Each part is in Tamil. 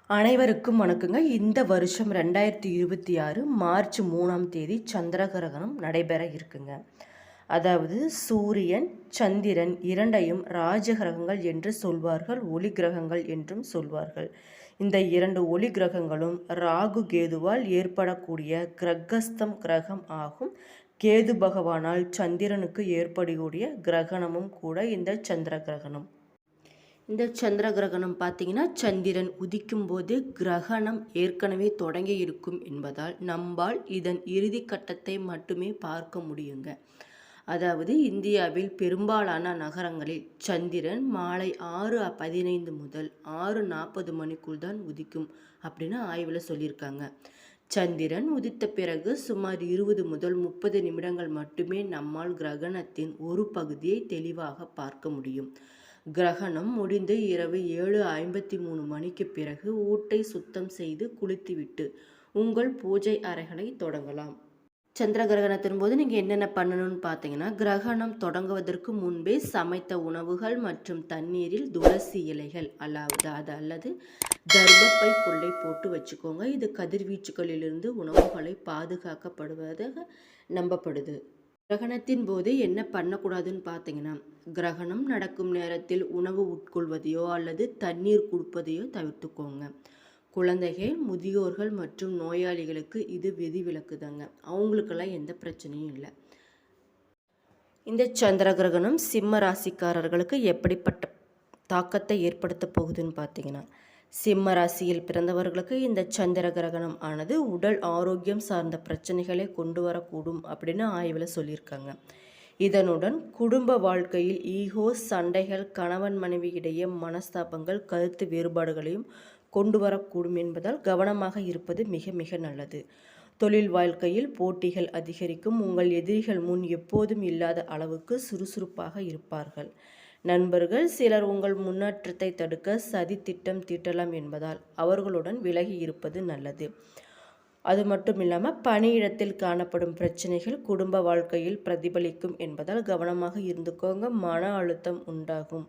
அனைவருக்கும் வணக்கங்க. இந்த வருஷம் 2026 மார்ச் 3ஆம் தேதி சந்திர கிரகணம் நடைபெற இருக்குங்க. அதாவது சூரியன் சந்திரன் இரண்டையும் ராஜ கிரகங்கள் என்று சொல்வார்கள், ஒளி கிரகங்கள் என்றும் சொல்வார்கள். இந்த இரண்டு ஒளி கிரகங்களும் ராகு கேதுவால் ஏற்படக்கூடிய கிரகஸ்தம் கிரகம் ஆகும். கேது பகவானால் சந்திரனுக்கு ஏற்படக்கூடிய கிரகணமும் கூட இந்த சந்திர கிரகணம். இந்த சந்திர கிரகணம் பார்த்தீங்கன்னா சந்திரன் உதிக்கும் போது கிரகணம் ஏற்கனவே தொடங்கி இருக்கும் என்பதால் நம்மால் இதன் இறுதி கட்டத்தை மட்டுமே பார்க்க முடியுங்க. அதாவது இந்தியாவில் பெரும்பாலான நகரங்களில் சந்திரன் மாலை 6:15 முதல் 6:40 மணிக்குள் தான் உதிக்கும் அப்படின்னு ஆய்வில் சொல்லியிருக்காங்க. சந்திரன் உதித்த பிறகு சுமார் 20 முதல் 30 நிமிடங்கள் மட்டுமே நம்மால் கிரகணத்தின் ஒரு பகுதியை தெளிவாக பார்க்க முடியும். கிரகணம் முடிந்து இரவு 7:53 மணிக்கு பிறகு வீட்டை சுத்தம் செய்து குளித்துவிட்டு உங்கள் பூஜை அறைகளை தொடங்கலாம். சந்திர கிரகணத்தின் போது நீங்கள் என்னென்ன பண்ணணும்னு பார்த்தீங்கன்னா, கிரகணம் தொடங்குவதற்கு முன்பே சமைத்த உணவுகள் மற்றும் தண்ணீரில் துளசி இலைகள் அல்லது தர்பப்பை புல்லை போட்டு வச்சுக்கோங்க. இது கதிர்வீச்சுகளிலிருந்து உணவுகளை பாதுகாக்கப்படுவதாக நம்பப்படுது. கிரகணத்தின் போது என்ன பண்ணக்கூடாதுன்னு பார்த்தீங்கன்னா, கிரகணம் நடக்கும் நேரத்தில் உணவு உட்கொள்வதையோ அல்லது தண்ணீர் குடிப்பதையோ தவிர்த்துக்கோங்க. குழந்தைகள், முதியோர்கள் மற்றும் நோயாளிகளுக்கு இது விதிவிலக்கு தாங்க. அவங்களுக்கெல்லாம் எந்த பிரச்சனையும் இல்லை. இந்த சந்திர கிரகணம் சிம்ம ராசிக்காரர்களுக்கு எப்படிப்பட்ட தாக்கத்தை ஏற்படுத்த போகுதுன்னு பார்த்தீங்கன்னா, சிம்ம ராசியில் பிறந்தவர்களுக்கு இந்த சந்திர கிரகணம் ஆனது உடல் ஆரோக்கியம் சார்ந்த பிரச்சனைகளை கொண்டு வரக்கூடும் அப்படின்னு ஆய்வில் சொல்லியிருக்காங்க. இதனுடன் குடும்ப வாழ்க்கையில் ஈகோ, சண்டைகள், கணவன் மனைவி இடையே மனஸ்தாபங்கள், கருத்து வேறுபாடுகளையும் கொண்டு வரக்கூடும் என்பதால் கவனமாக இருப்பது மிக மிக நல்லது. தொழில் வாழ்க்கையில் போட்டிகள் அதிகரிக்கும். உங்கள் எதிரிகள் முன் எப்போதும் இல்லாத அளவுக்கு சுறுசுறுப்பாக இருப்பார்கள். நண்பர்கள் சிலர் உங்கள் முன்னேற்றத்தை தடுக்க சதி திட்டம் தீட்டலாம் என்பதால் அவர்களுடன் விலகி இருப்பது நல்லது. அது மட்டும் இல்லாமல் பணியிடத்தில் காணப்படும் பிரச்சனைகள் குடும்ப வாழ்க்கையில் பிரதிபலிக்கும் என்பதால் கவனமாக இருந்துக்கோங்க. மன அழுத்தம் உண்டாகும்.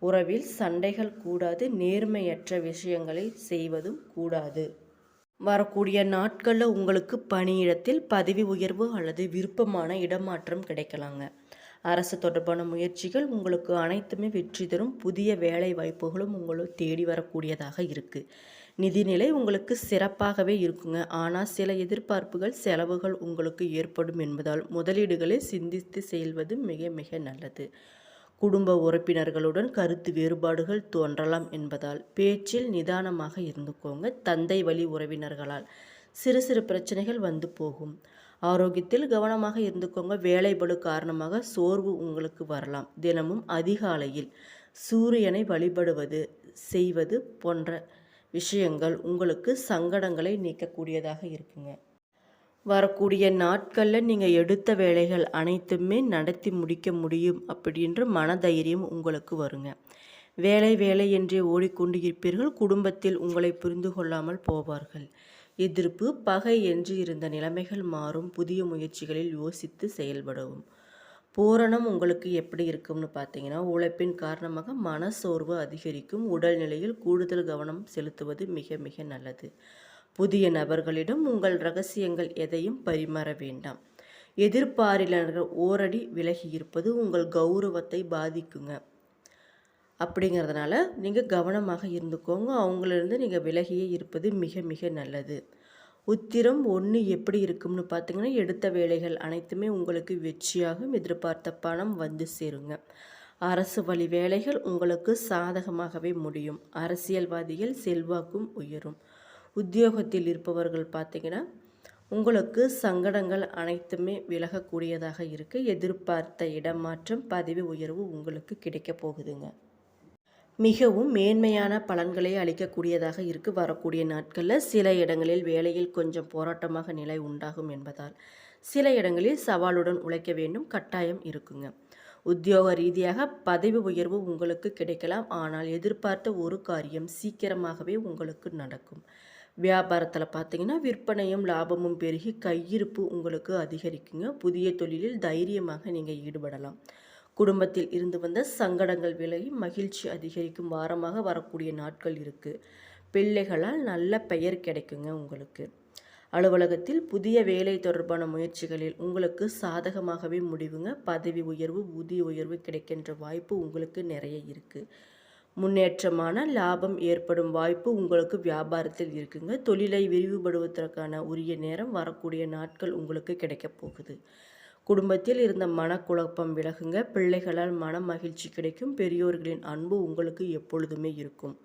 உறவில் சண்டைகள் கூடாது. நேர்மையற்ற விஷயங்களை செய்வதும் கூடாது. வரக்கூடிய நாட்களில் உங்களுக்கு பணியிடத்தில் பதவி உயர்வு அல்லது விருப்பமான இடமாற்றம் கிடைக்கலாங்க. அரசு தொடர்பான முயற்சிகள் உங்களுக்கு அனைத்துமே வெற்றி தரும். புதிய வேலை வாய்ப்புகளும் உங்களை தேடி வரக்கூடியதாக இருக்குது. நிதிநிலை உங்களுக்கு சிறப்பாகவே இருக்குங்க. ஆனால் சில எதிர்பார்ப்புகள், செலவுகள் உங்களுக்கு ஏற்படும் என்பதால் முதலீடுகளை சிந்தித்து செயல்வது மிக மிக நல்லது. குடும்ப உறுப்பினர்களுடன் கருத்து வேறுபாடுகள் தோன்றலாம் என்பதால் பேச்சில் நிதானமாக இருந்துக்கோங்க. தந்தை வழி உறவினர்களால் சிறு சிறு பிரச்சனைகள் வந்து போகும். ஆரோக்கியத்தில் கவனமாக இருந்துக்கோங்க. வேலைபளு காரணமாக சோர்வு உங்களுக்கு வரலாம். தினமும் அதிகாலையில் சூரியனை வழிபடுவது செய்வது போன்ற விஷயங்கள் உங்களுக்கு சங்கடங்களை நீக்கக்கூடியதாக இருக்குங்க. வரக்கூடிய நாட்களில் நீங்கள் எடுத்த வேலைகள் அனைத்துமே நடத்தி முடிக்க முடியும் அப்படின்ற மனதைரியம் உங்களுக்கு வருங்க. வேலை என்றே ஓடிக்கொண்டு இருப்பீர்கள். குடும்பத்தில் உங்களை புரிந்து கொள்ளாமல் போவார்கள். எதிர்ப்பு, பகை என்று இருந்த நிலைமைகள் மாறும். புதிய முயற்சிகளில் யோசித்து செயல்படவும். பூரணம் உங்களுக்கு எப்படி இருக்கும்னு பார்த்தீங்கன்னா, உழைப்பின் காரணமாக மனசோர்வு அதிகரிக்கும். உடல்நிலையில் கூடுதல் கவனம் செலுத்துவது மிக மிக நல்லது. புதிய நபர்களிடம் உங்கள் ரகசியங்கள் எதையும் பரிமாற வேண்டாம். எதிர்பாரினர்கள் ஓரடி விலகி இருப்பது உங்கள் கௌரவத்தை பாதிக்குங்க. அப்படிங்கிறதுனால நீங்கள் கவனமாக இருந்துக்கோங்க. அவங்களிருந்து நீங்கள் விலகியே இருப்பது மிக மிக நல்லது. உத்திரம் 1 எப்படி இருக்கும்னு பார்த்தீங்கன்னா, எடுத்த வேலைகள் அனைத்துமே உங்களுக்கு வெற்றியாகும். எதிர்பார்த்த பணம் வந்து சேருங்க. அரசு வழி வேலைகள் உங்களுக்கு சாதகமாகவே முடியும். அரசியல்வாதிகள் செல்வாக்கும் உயரும். உத்தியோகத்தில் இருப்பவர்கள் பார்த்தீங்கன்னா, உங்களுக்கு சங்கடங்கள் அனைத்துமே விலகக்கூடியதாக இருக்குது. எதிர்பார்த்த இடமாற்றம், பதவி உயர்வு உங்களுக்கு கிடைக்க போகுதுங்க. மிகவும் மேன்மையான பலன்களை அளிக்கக்கூடியதாக இருக்குது. வரக்கூடிய நாட்களில் சில இடங்களில் வேலையில் கொஞ்சம் போராட்டமாக நிலை உண்டாகும் என்பதால் சில இடங்களில் சவாலுடன் உழைக்க வேண்டும் கட்டாயம் இருக்குங்க. உத்தியோக ரீதியாக பதவி உயர்வு உங்களுக்கு கிடைக்கலாம். ஆனால் எதிர்பார்த்த ஒரு காரியம் சீக்கிரமாகவே உங்களுக்கு நடக்கும். வியாபாரத்தில் பார்த்தீங்கன்னா, விற்பனையும் லாபமும் பெருகி கையிருப்பு உங்களுக்கு அதிகரிக்குங்க. புதிய தொழிலில் தைரியமாக நீங்கள் ஈடுபடலாம். குடும்பத்தில் இருந்து வந்த சங்கடங்கள் விலகி மகிழ்ச்சி அதிகரிக்கும் வாரமாக வரக்கூடிய நாட்கள் இருக்குது. பிள்ளைகளால் நல்ல பெயர் கிடைக்குங்க உங்களுக்கு. அலுவலகத்தில் புதிய வேலை தொடர்பான முயற்சிகளில் உங்களுக்கு சாதகமாகவே முடிவுங்க. பதவி உயர்வு, ஊதிய உயர்வு கிடைக்கின்ற வாய்ப்பு உங்களுக்கு நிறைய இருக்குது. முன்னேற்றமான லாபம் ஏற்படும் வாய்ப்பு உங்களுக்கு வியாபாரத்தில் இருக்குங்க. தொழிலை விரிவுபடுவதற்கான உரிய நேரம் வரக்கூடிய நாட்கள் உங்களுக்கு கிடைக்கப் போகுது. குடும்பத்தில் இருந்த மனக்குழப்பம் விலகுங்க. பிள்ளைகளால் மன மகிழ்ச்சி கிடைக்கும். பெரியோர்களின் அன்பு உங்களுக்கு எப்பொழுதுமே இருக்கும்.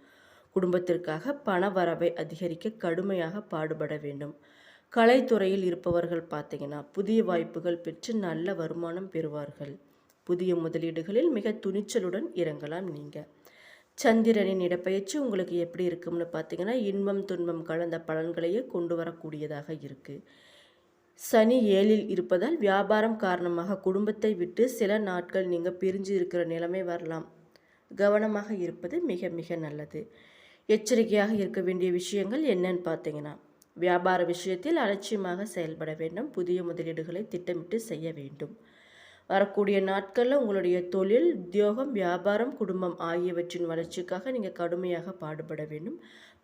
குடும்பத்திற்காக பண வரவை அதிகரிக்க கடுமையாக பாடுபட வேண்டும். கலைத்துறையில் இருப்பவர்கள் பார்த்தீங்கன்னா புதிய வாய்ப்புகள் பெற்று நல்ல வருமானம் பெறுவார்கள். புதிய முதலீடுகளில் மிக துணிச்சலுடன் இறங்கலாம். நீங்கள் சந்திரனின் இடப்பெயர்ச்சி உங்களுக்கு எப்படி இருக்கும்னு பார்த்தீங்கன்னா இன்பம் துன்பம் கலந்த பலன்களையே கொண்டு வரக்கூடியதாக இருக்குது. சனி 7ல் இருப்பதால் வியாபாரம் காரணமாக குடும்பத்தை விட்டு சில நாட்கள் நீங்கள் பிரிஞ்சு இருக்கிற நிலைமை வரலாம். கவனமாக இருப்பது மிக மிக நல்லது. எச்சரிக்கையாக இருக்க வேண்டிய விஷயங்கள் என்னன்னு பார்த்தீங்கன்னா வியாபார விஷயத்தில் அலட்சியமாக செயல்பட வேண்டும். புதிய முதலீடுகளை திட்டமிட்டு செய்ய வேண்டும். வரக்கூடிய நாட்களில் உங்களுடைய தொழில், உத்தியோகம், வியாபாரம், குடும்பம் ஆகியவற்றின் வளர்ச்சிக்காக நீங்கள் கடுமையாக பாடுபட வேண்டும்.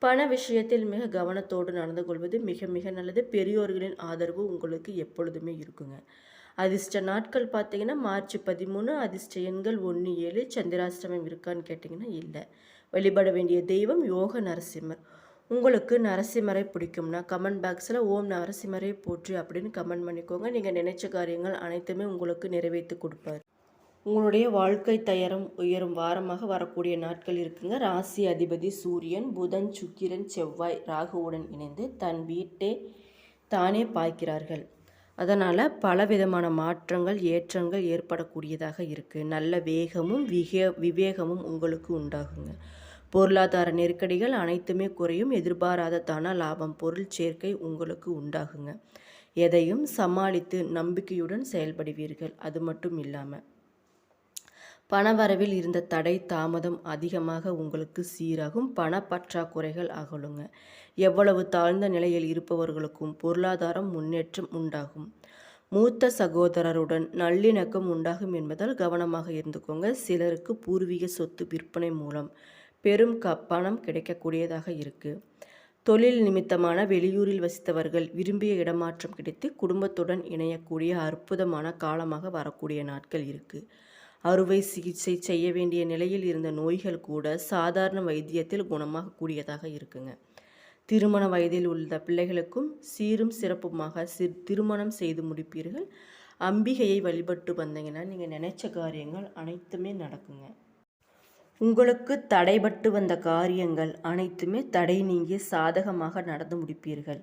பண விஷயத்தில் மிக கவனத்தோடு நடந்து கொள்வது மிக மிக நல்லது. பெரியோர்களின் ஆதரவு உங்களுக்கு எப்பொழுதுமே இருக்குங்க. அதிர்ஷ்ட நாட்கள் பார்த்தீங்கன்னா மார்ச் 13. அதிர்ஷ்ட எண்கள் 1, 7. சந்திராஷ்டமம் இருக்கான்னு கேட்டிங்கன்னா இல்லை. வழிபட வேண்டிய தெய்வம் யோக நரசிம்மர். உங்களுக்கு நரசிம்மரை பிடிக்கும்னா கமெண்ட் பாக்ஸில் ஓம் நரசிம்மரை போற்றி அப்படின்னு கமெண்ட் பண்ணிக்கோங்க. நீங்கள் நினைச்ச காரியங்கள் அனைத்துமே உங்களுக்கு நிறைவேற்றி கொடுப்பார். உங்களுடைய வாழ்க்கை தரம் உயரும் வாரமாக வரக்கூடிய நாட்கள் இருக்குங்க. ராசி அதிபதி சூரியன், புதன், சுக்கிரன், செவ்வாய், ராகுவுடன் இணைந்து தன் வீட்டை தானே பாய்க்கிறார்கள். அதனால் பலவிதமான மாற்றங்கள், ஏற்றங்கள் ஏற்படக்கூடியதாக இருக்குது. நல்ல வேகமும் விவேகமும் உங்களுக்கு உண்டாகுங்க. பொருளாதார நெருக்கடிகள் அனைத்துமே குறையும். எதிர்பாராத தன லாபம், பொருள் சேர்க்கை உங்களுக்கு உண்டாகுங்க. எதையும் சமாளித்து நம்பிக்கையுடன் செயல்படுவீர்கள். அது மட்டும் இல்லாமல் பணவரவில் இருந்த தடை தாமதம் அதிகமாக உங்களுக்கு சீராகும். பண பற்றாக்குறைகள் அகலுங்க. எவ்வளவு தாழ்ந்த நிலையில் இருப்பவர்களுக்கும் பொருளாதாரம் முன்னேற்றம் உண்டாகும். மூத்த சகோதரருடன் நல்லிணக்கம் உண்டாகும் என்பதால் கவனமாக இருந்துக்கோங்க. சிலருக்கு பூர்வீக சொத்து விற்பனை மூலம் பெரும் பணம் கிடைக்கக்கூடியதாக இருக்குது. தொழில் நிமித்தமான வெளியூரில் வசித்தவர்கள் விரும்பிய இடமாற்றம் கிடைத்து குடும்பத்துடன் இணையக்கூடிய அற்புதமான காலமாக வரக்கூடிய நாட்கள் இருக்குது. அறுவை சிகிச்சை செய்ய வேண்டிய நிலையில் இருந்த நோய்கள் கூட சாதாரண வைத்தியத்தில் குணமாகக்கூடியதாக இருக்குங்க. திருமண வயதில் உள்ள பிள்ளைகளுக்கும் சீரும் சிறப்புமாக திருமணம் செய்து முடிப்பீர்கள். அம்பிகையை வழிபட்டு வந்தீங்கன்னா நீங்கள் நினைச்ச காரியங்கள் அனைத்துமே நடக்குங்க. உங்களுக்கு தடைபட்டு வந்த காரியங்கள் அனைத்துமே தடை நீங்கி சாதகமாக நடந்து முடிப்பீர்கள்.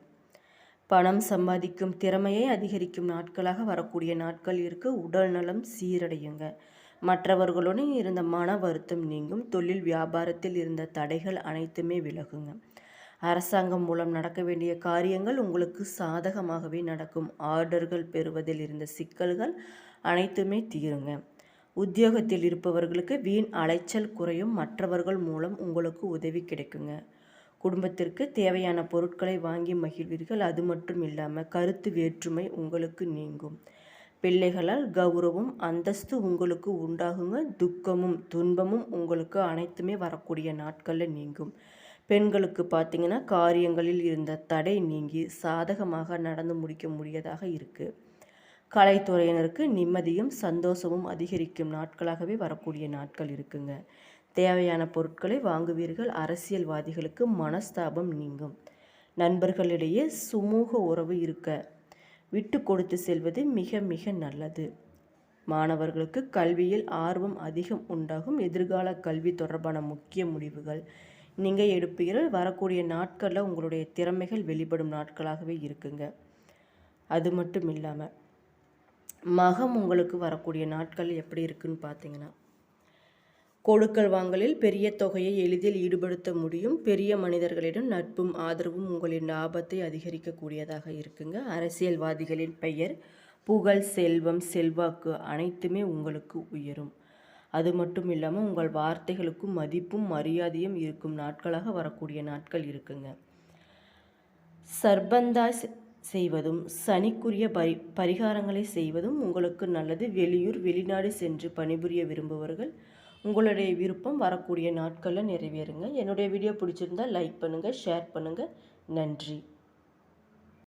பணம் சம்பாதிக்கும் திறமையை அதிகரிக்கும் நாட்களாக வரக்கூடிய நாட்கள் இருக்கு. உடல் நலம் சீரடையுங்க. மற்றவர்களுடன் இருந்த மன வருத்தம் நீங்கும். தொழில் வியாபாரத்தில் இருந்த தடைகள் அனைத்துமே விலகுங்க. அரசாங்கம் மூலம் நடக்க வேண்டிய காரியங்கள் உங்களுக்கு சாதகமாகவே நடக்கும். ஆர்டர்கள் பெறுவதில் இருந்த சிக்கல்கள் அனைத்துமே தீருங்க. உத்தியோகத்தில் இருப்பவர்களுக்கு வீண் அலைச்சல் குறையும். மற்றவர்கள் மூலம் உங்களுக்கு உதவி கிடைக்குங்க. குடும்பத்திற்கு தேவையான பொருட்களை வாங்கி மகிழ்வீர்கள். அது மட்டும் இல்லாமல் கருத்து வேற்றுமை உங்களுக்கு நீங்கும். பிள்ளைகளால் கௌரவம், அந்தஸ்து உங்களுக்கு உண்டாகுங்க. துக்கமும் துன்பமும் உங்களுக்கு அனைத்துமே வரக்கூடிய நாட்களில் நீங்கும். பெண்களுக்கு பார்த்தீங்கன்னா காரியங்களில் இருந்த தடை நீங்கி சாதகமாக நடந்து முடிக்க முடியதாக இருக்குது. கலைத்துறையினருக்கு நிம்மதியும் சந்தோஷமும் அதிகரிக்கும் நாட்களாகவே வரக்கூடிய நாட்கள் இருக்குங்க. தேவையான பொருட்களை வாங்குவீர்கள். அரசியல்வாதிகளுக்கு மனஸ்தாபம் நீங்கும். நண்பர்களிடையே சுமூக உறவு இருக்க விட்டு கொடுத்து செல்வது மிக மிக நல்லது. மாணவர்களுக்கு கல்வியில் ஆர்வம் அதிகம் உண்டாகும். எதிர்கால கல்வி தொடர்பான முக்கிய முடிவுகள் நீங்கள் எடுப்பீர்கள். வரக்கூடிய நாட்களில் உங்களுடைய திறமைகள் வெளிப்படும் நாட்களாகவே இருக்குங்க. அது மட்டும் இல்லாமல் மகம் உங்களுக்கு வரக்கூடிய நாட்கள் எப்படி இருக்குன்னு பார்த்தீங்கன்னா கொடுக்கல் வாங்கலில் பெரிய தொகையை எளிதில் ஈடுபடுத்த முடியும். பெரிய மனிதர்களிடம் நட்பும் ஆதரவும் உங்களின் லாபத்தை அதிகரிக்கக்கூடியதாக இருக்குங்க. அரசியல்வாதிகளின் பெயர், புகழ், செல்வம், செல்வாக்கு அனைத்துமே உங்களுக்கு உயரும். அது மட்டும் இல்லாமல் உங்கள் வார்த்தைகளுக்கும் மதிப்பும் மரியாதையும் இருக்கும் நாட்களாக வரக்கூடிய நாட்கள் இருக்குங்க. சர்பந்தா செய்வதும் சனிக்குரிய பரிகாரங்களை செய்வதும் உங்களுக்கு நல்லது. வெளியூர் வெளிநாடு சென்று பணிபுரிய விரும்புபவர்கள் உங்களுடைய விருப்பம் வரக்கூடிய நாட்களில் நிறைவேறுங்க. என்னுடைய வீடியோ பிடிச்சிருந்தால் லைக் பண்ணுங்கள், ஷேர் பண்ணுங்கள். நன்றி.